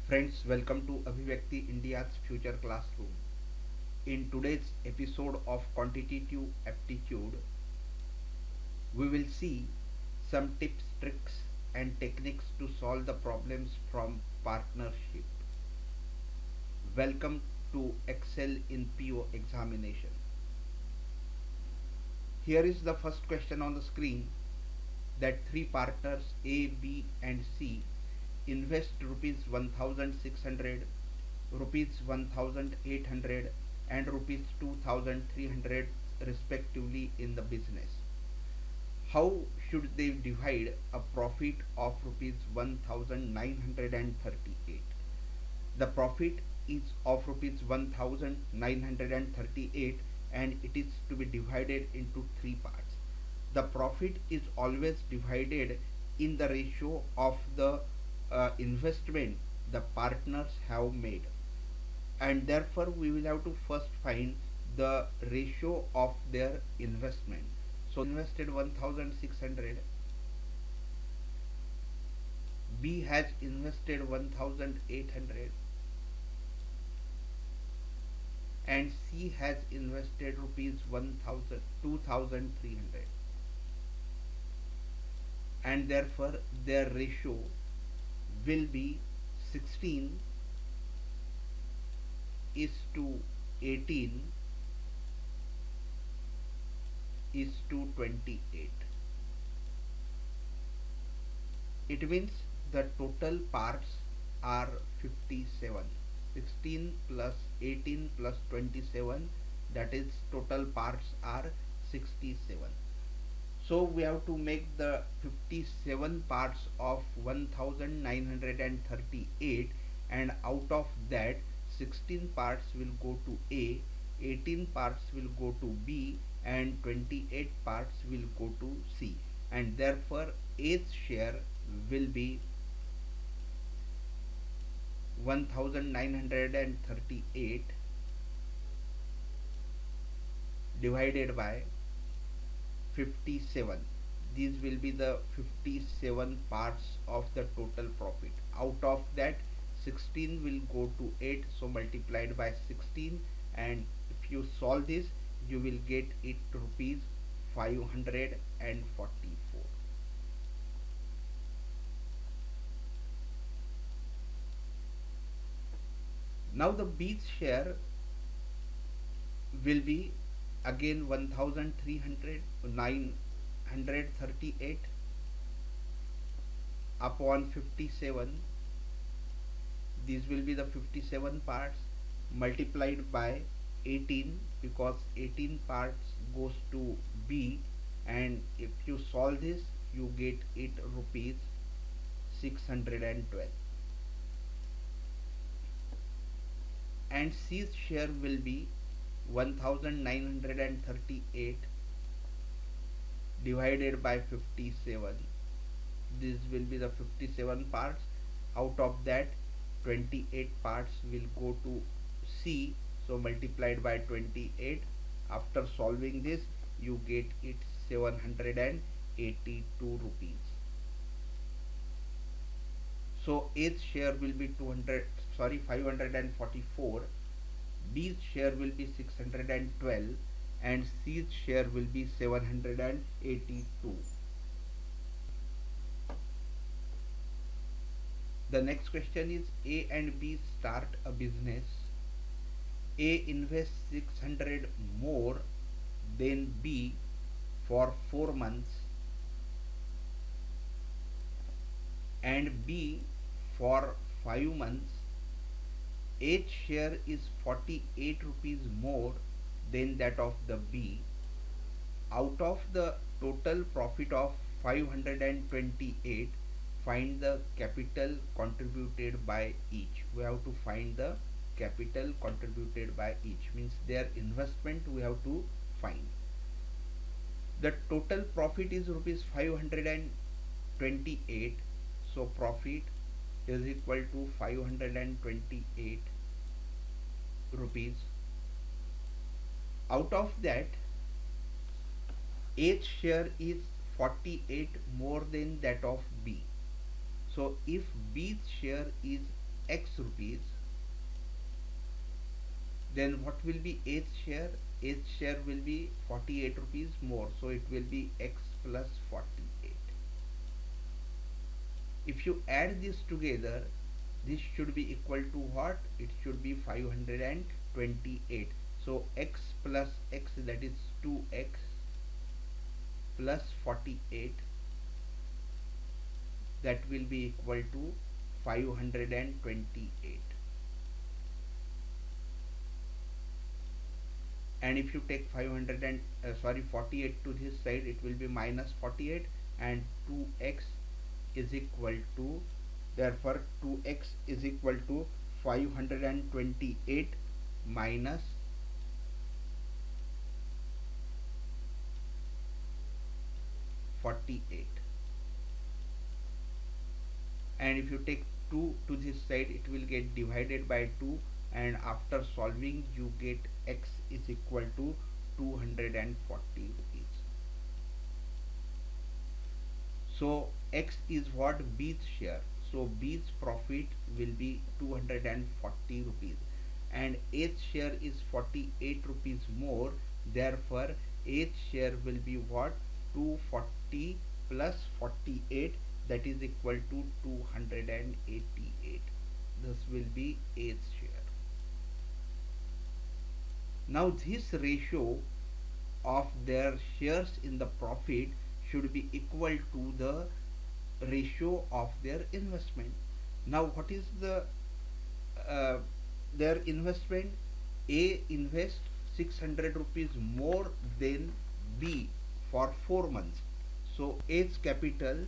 Friends, welcome to Abhivyakti India's Future Classroom. In today's episode of Quantitative Aptitude, we will see some tips, tricks, and techniques to solve the problems from partnership. Welcome to Excel in PO examination. Here is the first question on the screen that three partners A, B, and C invest rupees 1600, rupees 1800, and rupees 2300 respectively in the business. How should they divide a profit of rupees 1938? The profit is of rupees 1938 and it is to be divided into three parts. The profit is always divided in the ratio of the investment the partners have made, and therefore we will have to first find the ratio of their investment. So invested 1600, B has invested 1800, and C has invested rupees 1000 2300, and therefore their ratio will be 16 is to 18 is to 28. It means the total parts are 57. 16 plus 18 plus 27, that is total parts are 67. So we have to make the 57 parts of 1938, and out of that 16 parts will go to A, 18 parts will go to B, and 28 parts will go to C, and therefore A's share will be 1938 divided by 57. These will be the 57 parts of the total profit. Out of that 16 will go to 8, so multiplied by 16, and if you solve this you will get it rupees 544. Now the B's share will be again 1338 upon 57. These will be the 57 parts multiplied by 18, because 18 parts goes to B, and if you solve this you get it rupees 612, and C's share will be 1938 divided by 57. This will be the 57 parts. Out of that 28 parts will go to C, so multiplied by 28. After solving this you get it 782 rupees. So A's share will be 544, B's share will be 612, and C's share will be 782. The next question is A and B start a business. A invests 600 more than B for 4 months, and B for 5 months. A's share is 48 rupees more than that of the B. Out of the total profit of 528, find the capital contributed by each. We have to find the capital contributed by each, means their investment we have to find. The total profit is rupees 528, so profit is equal to 528 rupees. Out of that A's share is 48 more than that of B. So if B's share is x rupees, then what will be A's share? A's share will be 48 rupees more, so it will be x plus 48. If you add this together, this should be equal to what? It should be 528. So x plus x, that is 2x plus 48, that will be equal to 528. And if you take 48 to this side, it will be minus 48, and 2x is equal to, therefore 2x is equal to 528 minus 48. And if you take 2 to this side, it will get divided by 2, and after solving you get x is equal to 240 rupees. So x is what? B's share. So B's profit will be 240 rupees, and A's share is 48 rupees more, therefore A's share will be what? 240 plus 48, that is equal to 288. This will be A's share. Now this ratio of their shares in the profit should be equal to the ratio of their investment. Now what is the their investment? A invest 600 rupees more than B for 4 months. So A's capital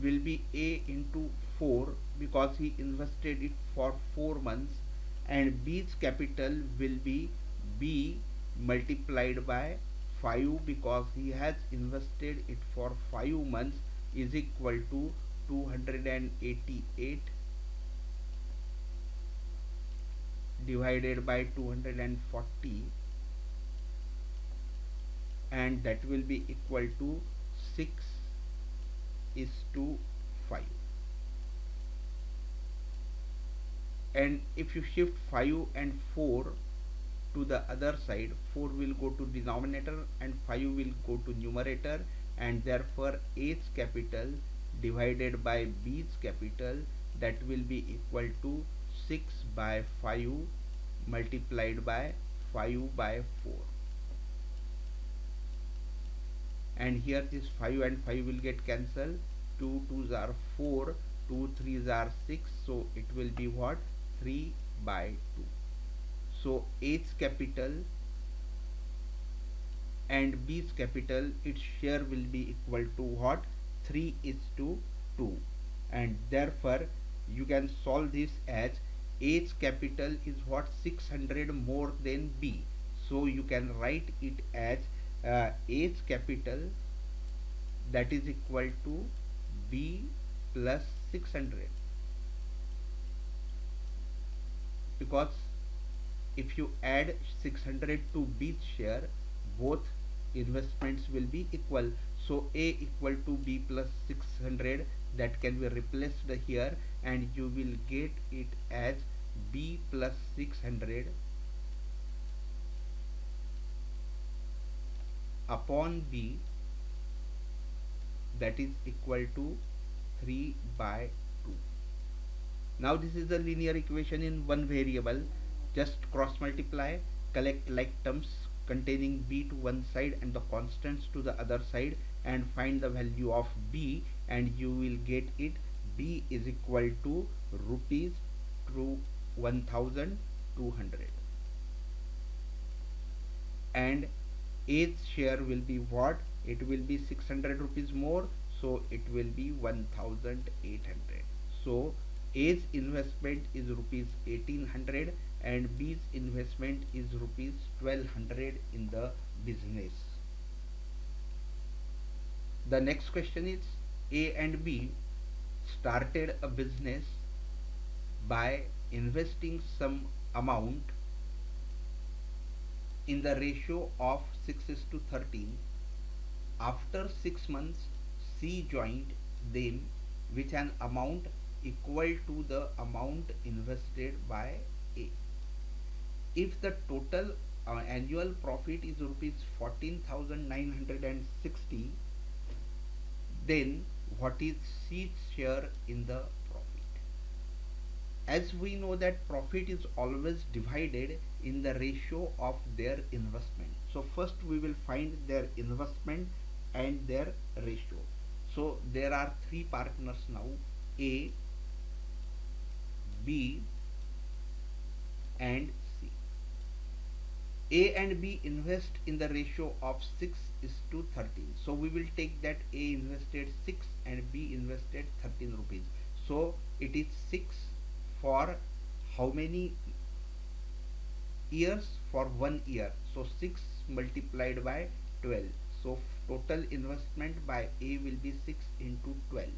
will be A into 4 because he invested it for 4 months, and B's capital will be B multiplied by 5 because he has invested it for 5 months, is equal to 288 divided by 240, and that will be equal to 6 is to 5. And if you shift 5 and 4 to the other side, 4 will go to denominator and 5 will go to numerator, and therefore A's capital divided by B's capital, that will be equal to 6 by 5 multiplied by 5 by 4. And here this 5 and 5 will get cancelled, 2 2s are 4, 2 3s are 6, so it will be what? 3 by 2. So A's capital and B's capital, its share will be equal to what? 3 is to 2, and therefore you can solve this as A's capital is what? 600 more than B. So you can write it as A's capital, that is equal to B plus 600, because if you add 600 to B's share, both investments will be equal. So A equal to B plus 600, that can be replaced here, and you will get it as B plus 600 upon B, that is equal to 3 by 2. Now this is a linear equation in one variable. Just cross multiply, collect like terms containing B to one side and the constants to the other side, and find the value of B, and you will get it. B is equal to rupees to 1200, and A's share will be what? It will be 600 rupees more, so it will be 1800. So A's investment is rupees 1800 and B's investment is rupees 1200 in the business. The next question is, A and B started a business by investing some amount in the ratio of 6 is to 13. After 6 months, C joined them with an amount equal to the amount invested by A. If the total annual profit is rupees 14,960, then what is C's share in the profit? As we know that profit is always divided in the ratio of their investment. So first we will find their investment and their ratio. So there are three partners now, A, B and C. A and B invest in the ratio of 6 is to 13. So we will take that A invested 6 and B invested 13 rupees. So it is 6 for how many years? For 1 year. So 6 multiplied by 12. So total investment by A will be 6 into 12.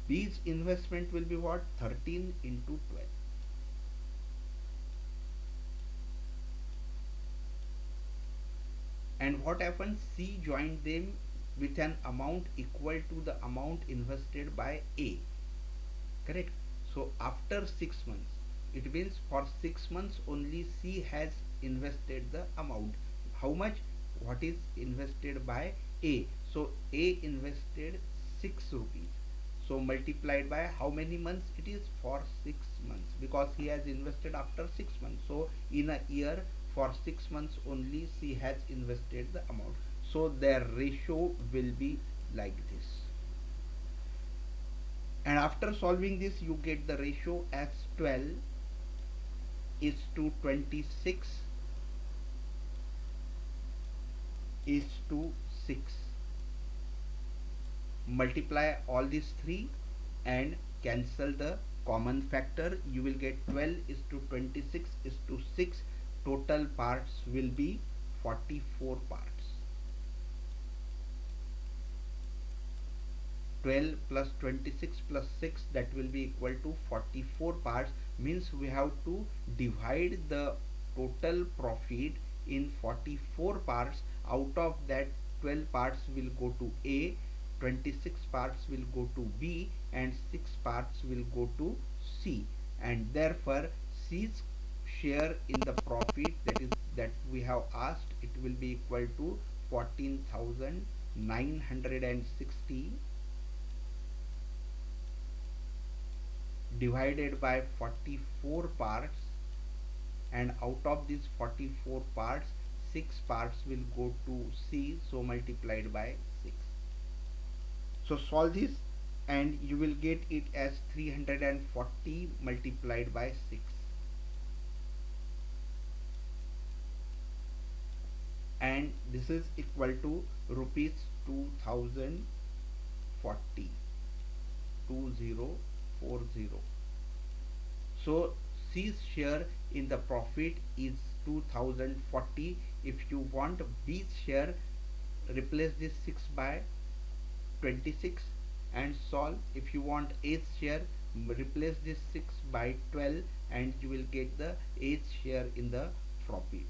B's investment will be what? 13 into 12. And what happens? C joined them with an amount equal to the amount invested by A. Correct? So after 6 months, it means for 6 months only C has invested the amount. How much? What is invested by A? So A invested 6 rupees. So multiplied by how many months? It is for 6 months, because he has invested after 6 months. So in a year, for 6 months only C has invested the amount. So their ratio will be like this. And after solving this, you get the ratio as 12 is to 26 is to 6. Multiply all these three and cancel the common factor. You will get 12 is to 26 is to 6. Total parts will be 44 parts. 12 plus 26 plus 6, that will be equal to 44 parts. Means we have to divide the total profit in 44 parts. Out of that, 12 parts will go to A, 26 parts will go to B, and 6 parts will go to C. And therefore C's share in the profit, that we have asked, it will be equal to 14,960 divided by 44 parts, and out of these 44 parts, 6 parts will go to C, so multiplied by 6. So solve this and you will get it as 340 multiplied by 6, and this is equal to rupees 2040. So C's share in the profit is 2040. If you want B's share, replace this 6 by 26 and solve. If you want A's share, replace this 6 by 12 and you will get the A's share in the profit.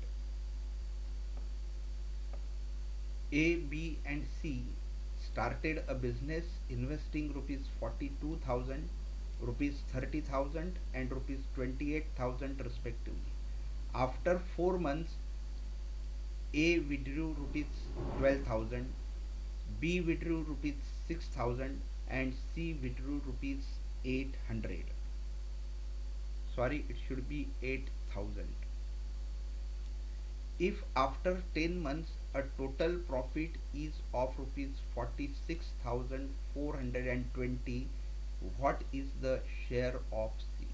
A, B and C started a business investing rupees 42,000, rupees 30,000 and rupees 28,000 respectively. After 4 months, A withdrew rupees 12,000, B withdrew rupees 6,000 and C withdrew rupees 800. Sorry, it should be 8,000. If after 10 months a total profit is of rupees 46,420, what is the share of C?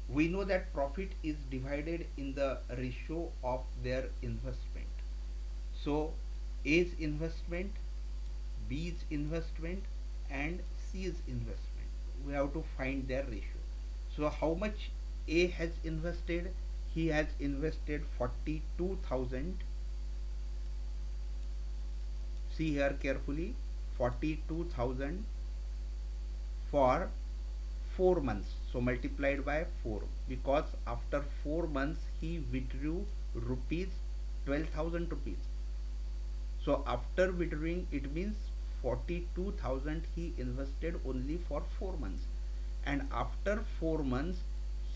We know that profit is divided in the ratio of their investment. So A's investment, B's investment and C's investment, we have to find their ratio. So how much A has invested? He has invested 42,000. See here carefully, 42,000 for 4 months. So multiplied by 4, because after 4 months he withdrew rupees 12,000 rupees. So after withdrawing, it means 42,000 he invested only for 4 months, and after 4 months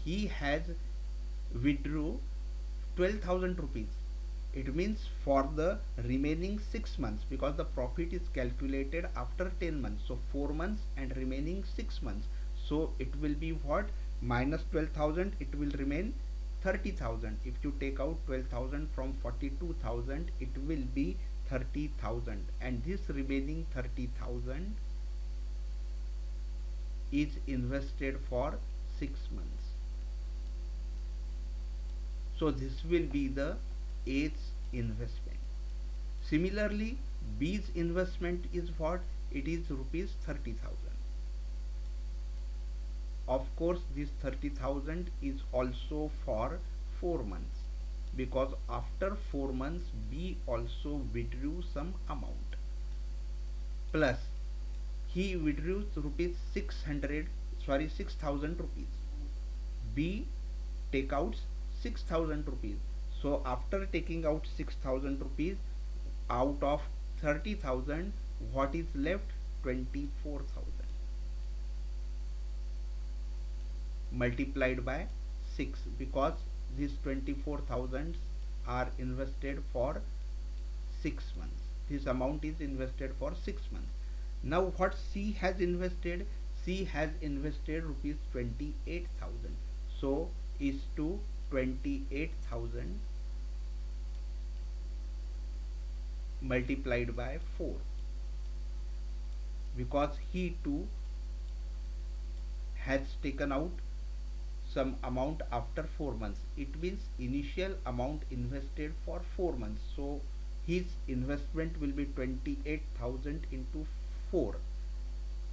he has withdrew 12,000 rupees. It means for the remaining 6 months, because the profit is calculated after 10 months, so 4 months and remaining 6 months, so it will be what, minus 12,000, it will remain 30,000. If you take out 12,000 from 42,000, it will be 30,000, and this remaining 30,000 is invested for 6 months. So this will be the A's investment. Similarly, B's investment is what? It is rupees 30,000. Of course, this 30,000 is also for 4 months, because after 4 months B also withdrew some amount. Plus, he withdrew rupees 6,000 rupees. B take out 6,000 rupees. So after taking out 6,000 rupees out of 30,000, what is left? 24,000 multiplied by 6, because these 24,000 are invested for 6 months. This amount is invested for 6 months. Now what C has invested? C has invested rupees 28,000. So is to 28,000 multiplied by 4, because he too has taken out some amount after 4 months. It means initial amount invested for 4 months, so his investment will be 28,000 into 4,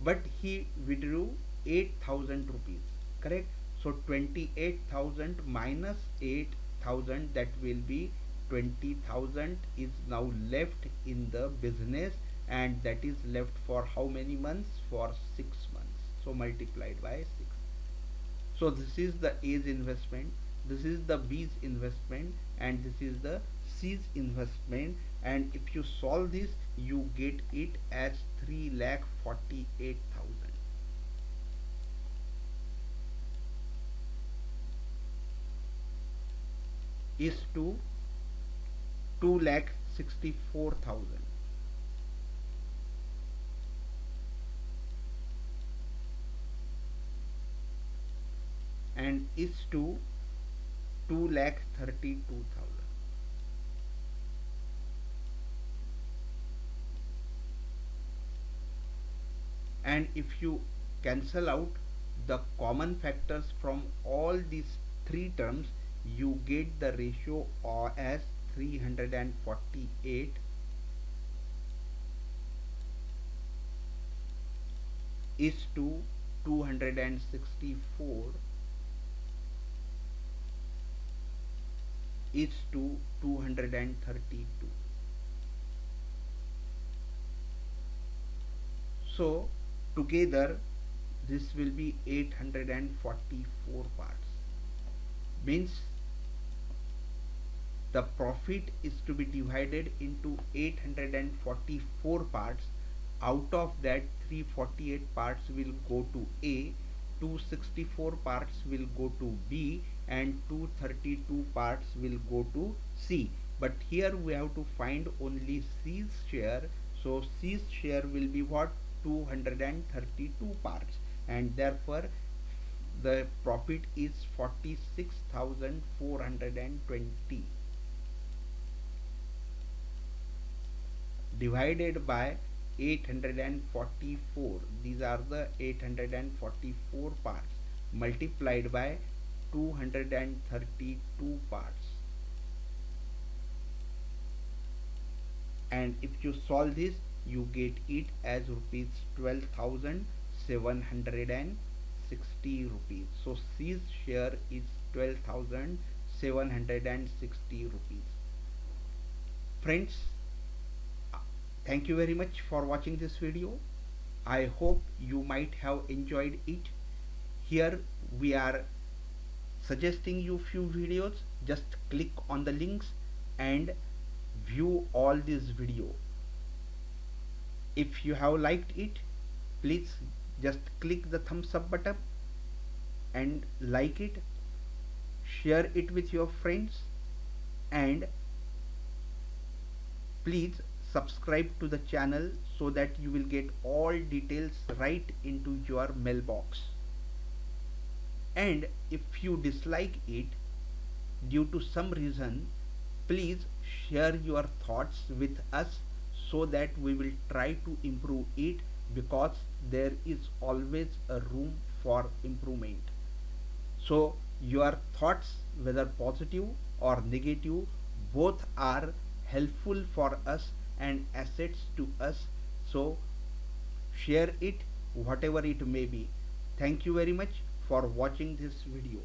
but he withdrew 8,000 rupees, correct? So 28,000 minus 8,000, that will be 20,000 is now left in the business, and that is left for how many months? For 6 months. So multiplied by 6. So this is the A's investment, this is the B's investment, and this is the C's investment. And if you solve this, you get it as 3,48,000. Is to 2,64,000. And is to 2,32,000. And if you cancel out the common factors from all these three terms, you get the ratio as 348 is to 264 is to 232. So together this will be 844 parts. Means the profit is to be divided into 844 parts. Out of that, 348 parts will go to A, 264 parts will go to B, and 232 parts will go to C. But here we have to find only C's share. So C's share will be what? 232 parts, and therefore the profit is 46,420 divided by 844. These are the 844 parts multiplied by 232 parts. And if you solve this, you get it as rupees 12,760 rupees. So C's share is 12,760 rupees. Friends, thank you very much for watching this video. I hope you might have enjoyed it. Here we are suggesting you few videos. Just click on the links and view all these videos. If you have liked it, please just click the thumbs up button and like it, share it with your friends, and please subscribe to the channel so that you will get all details right into your mailbox. And if you dislike it due to some reason, please share your thoughts with us so that we will try to improve it, because there is always a room for improvement. So, your thoughts, whether positive or negative, both are helpful for us and assets to us. So, share it, whatever it may be. Thank you very much for watching this video.